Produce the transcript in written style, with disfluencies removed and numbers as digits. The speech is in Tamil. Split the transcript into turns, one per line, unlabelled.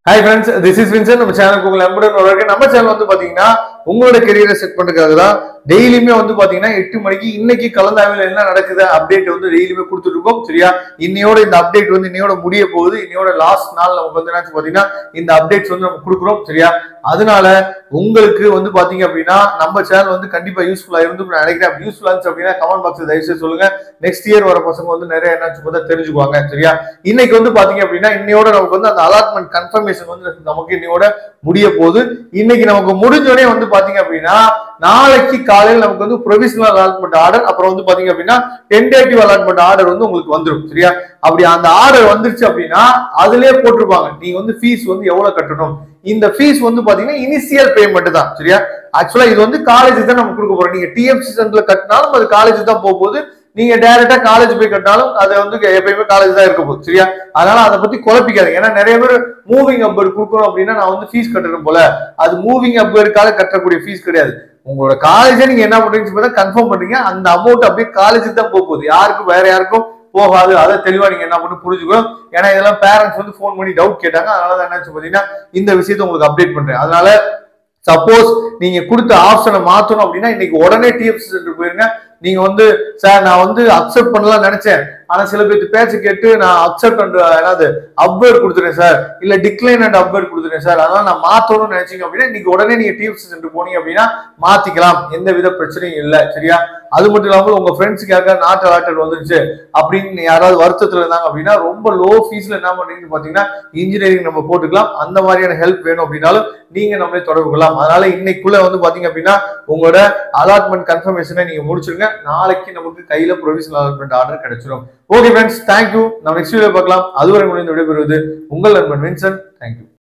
Hi friends, this is Vincent. நம்ம சேனலுக்கு உங்களை அன்புடன் வரவேற்கிறேன். நம்ம சேனல் வந்து பாத்தீங்கன்னா உங்களோட கெரியரை செட் பண்றதுக்காக தான் டெய்லியுமே வந்து பாத்தீங்கன்னா 8 மணிக்கு இன்னைக்கு கலந்தாய்வில் என்ன நடக்குது அப்டேட் வந்து டெய்லியுமே கொடுத்துட்டு இருக்கோம். சரியா? இன்னையோட இந்த அப்டேட் வந்து இன்னையோட முடிய போகுது. இன்னையோட லாஸ்ட் நாள் நமக்கு வந்து என்ன பாத்தீங்கன்னா இந்த அப்டேட்ஸ் வந்து நம்ம கொடுக்குறோம். சரியா? அதனால உங்களுக்கு வந்து பாத்தீங்க அப்படின்னா நம்ம சேனல் வந்து கண்டிப்பா யூஸ்ஃபுல்லா இருந்து நான் நினைக்கிறேன். யூஸ்ஃபுல்லா இருந்துச்சு அப்படின்னா கமெண்ட் பாக்ஸ்ல தயவு செய்து சொல்லுங்க. நெக்ஸ்ட் இயர் வர பசங்க வந்து நிறைய என்னாச்சு பார்த்தா தெரிஞ்சுக்குவாங்க. சரியா? இன்னைக்கு வந்து பாத்தீங்க அப்படின்னா இன்னையோட நமக்கு வந்து அந்த அலாட்மெண்ட் கன்ஃபர்மேஷன் வந்து நமக்கு இன்னையோட முடிய போகுது. இன்னைக்கு நமக்கு முடிஞ்சோடனே வந்து பாத்தீங்க அப்படின்னா நாளைக்கு காலையில் நமக்கு வந்து ப்ரொவிஷனல் அலாட்மெண்ட் ஆர்டர், அப்புறம் வந்து பாத்தீங்க அப்படின்னா டென்டேட்டிவ் அலாட்மெண்ட் ஆர்டர் வந்து உங்களுக்கு வந்துடும். சரியா? அப்படி அந்த ஆர்டர் வந்துருச்சு அப்படின்னா அதுலயே போட்டிருப்பாங்க நீங்க வந்து ஃபீஸ் வந்து எவ்வளவு கட்டணும். இந்த ஃபீஸ் வந்து பாத்தீங்கன்னா இனிஷியல் பேமெண்ட் தான். சரியா? ஆக்சுவலா இது வந்து காலேஜ் தான் நம்ம கொடுக்க போறோம். நீங்க டிஎஃப்சி சென்டர்ல கட்டினாலும் அது காலேஜ் தான் போகுது. நீங்க டைரக்டா காலேஜ் போய் கட்டினாலும் அது வந்து எப்பயுமே காலேஜ் தான் இருக்க போகுது. சரியா? அதனால அதை பத்தி குழப்பிக்காது. ஏன்னா நிறைய பேர் மூவிங் அப்வேர்ட் கொடுக்கணும் அப்படின்னா நான் வந்து ஃபீஸ் கட்டணும் போல, அது மூவிங் அப்வேர்டுக்காக கட்டக்கூடிய ஃபீஸ் கிடையாது. உங்களோட காலேஜை நீங்க என்ன பண்றீங்க கன்ஃபார்ம் பண்றீங்க, அந்த அமௌண்ட் அப்படியே காலேஜுக்கு தான் போகுது, யாருக்கும் வேற யாருக்கும் போகாது. அதை தெளிவா நீங்க என்ன பண்ணி புரிஞ்சுக்கணும். ஏன்னா இதெல்லாம் பேரண்ட்ஸ் வந்து போன் பண்ணி டவுட் கேட்டாங்க. அதனால என்ன பாத்தீங்கன்னா இந்த விஷயத்தை உங்களுக்கு அப்டேட் பண்றேன். அதனால சப்போஸ் நீங்க கொடுத்த ஆப்ஷனை மாத்தணும் அப்படின்னா இன்னைக்கு உடனே டிஎஃப்சி சென்டர் போயிருங்க. நீங்க வந்து சார் நான் வந்து அக்செப்ட் பண்ணலாம் நினைச்சேன், ஆனா சில பேருக்கு பேச்சு கேட்டு நான் அக்செப்ட் அண்ட் என்னது அப்வேர்ட் கொடுத்துறேன் சார், இல்ல டிக்ளைன் அண்ட் அப்வேர்ட் கொடுத்துறேன் சார், அதனால நான் மாத்தணும்னு நினைச்சீங்க அப்படின்னா இன்னைக்கு உடனே நீங்க டிஎஃப்சி சென்டர் போனீங்க அப்படின்னா மாத்திக்கலாம், எந்த வித பிரச்சனையும் இல்லை. சரியா? அது மட்டும் இல்லாமல் உங்க ஃப்ரெண்ட்ஸுக்கு யாருக்காவது நாட் அலாட்டட் வந்துருச்சு அப்படின்னு யாராவது வருத்தத்துல இருந்தாங்க அப்படின்னா ரொம்ப லோ ஃபீஸ்ல என்ன பண்றீங்கன்னு பாத்தீங்கன்னா இன்ஜினியரிங் நம்ம போட்டுக்கலாம். அந்த மாதிரியான ஹெல்ப் வேணும் அப்படின்னாலும் நீங்க நம்மளே தொடர்பு கொள்ளலாம். அதனால இன்னைக்குள்ள வந்து பாத்தீங்க அப்படின்னா உங்களோட அலாட்மெண்ட் கன்ஃபர்மேஷனை நீங்க முடிச்சிருங்க. நாளைக்கு நமக்கு கையில ப்ரொவிஷனல் அலாட்மெண்ட் ஆர்டர் கிடைச்சிடும். Okay friends, thank you. நம்ம நெக்ஸ்ட் வீடியோ பார்க்கலாம். அதுவரை முடிந்து விடைபெறுவது உங்கள் நண்பன் வின்சென்ட். தேங்க்யூ.